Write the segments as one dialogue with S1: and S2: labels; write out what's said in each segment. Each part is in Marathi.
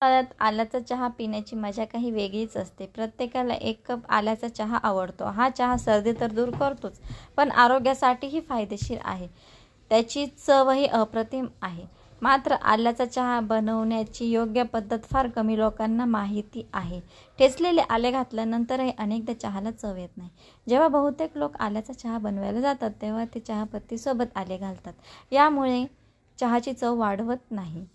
S1: हिवाळ्यात आल्याचा चहा पिण्याची मजा काही वेगळीच असते. प्रत्येकाला एक कप आल्याचा चहा आवडतो. हा चहा सर्दी तर दूर करतोच, पण आरोग्यासाठीही फायदेशीर आहे. त्याची चवही अप्रतिम आहे. मात्र आल्याचा चहा बनवण्याची योग्य पद्धत फार कमी लोकांना माहिती आहे. ठेचलेले आले घातल्यानंतरही अनेकदा चहाला चव येत नाही. जेव्हा बहुतेक लोक आल्याचा चहा बनवायला जातात, तेव्हा ते चहापत्तीसोबत आले घालतात. यामुळे चहाची चव वाढवत नाही.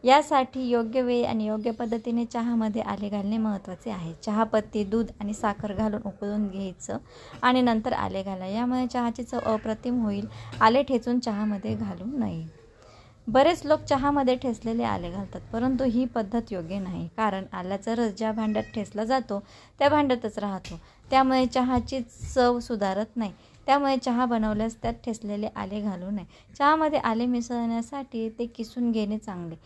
S1: यासाठी योग्य वेळी आणि योग्य पद्धतीने चहामध्ये आले घालणे महत्त्वाचे आहे. चहापत्ती, दूध आणि साखर घालून उकळून घ्यायचं आणि नंतर आले घाला. यामुळे चहाची चव अप्रतिम होईल. आले ठेचून चहामध्ये घालू नये. बरेच लोक चहामध्ये ठेचलेले आले घालतात, परंतु ही पद्धत योग्य नाही. कारण आल्याचा रस ज्या भांड्यात ठेचला जातो त्या भांड्यातच राहतो. त्यामुळे चहाची चव सुधारत नाही. त्यामुळे चहा बनवल्यास त्यात ठेचलेले आले घालू नये. चहामध्ये आले मिसळण्यासाठी ते किसून घेणे चांगले.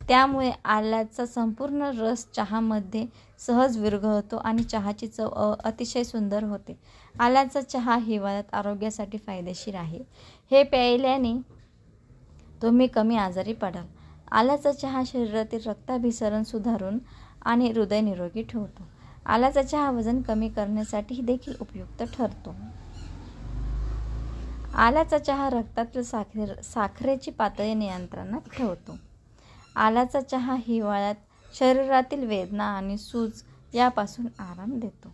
S1: त्यामुळे आल्याचा संपूर्ण रस चहामध्ये सहज विरघळतो आणि चहाची चव अतिशय सुंदर होते. आल्याचा चहा हिवाळ्यात आरोग्यासाठी फायदेशीर आहे. हे प्यायल्याने तुम्ही कमी आजारी पडाल. आल्याचा चहा शरीरातील रक्ताभिसरण सुधारून आणि हृदय निरोगी ठेवतो. आल्याचा चहा वजन कमी करण्यासाठी देखील उपयुक्त ठरतो. आल्याचा चहा रक्तातील साखरेची पातळी नियंत्रणात ठेवतो. आल्याचा चहा हिवाळ्यात शरीरातील वेदना आणि सूज यापासून आराम देतो.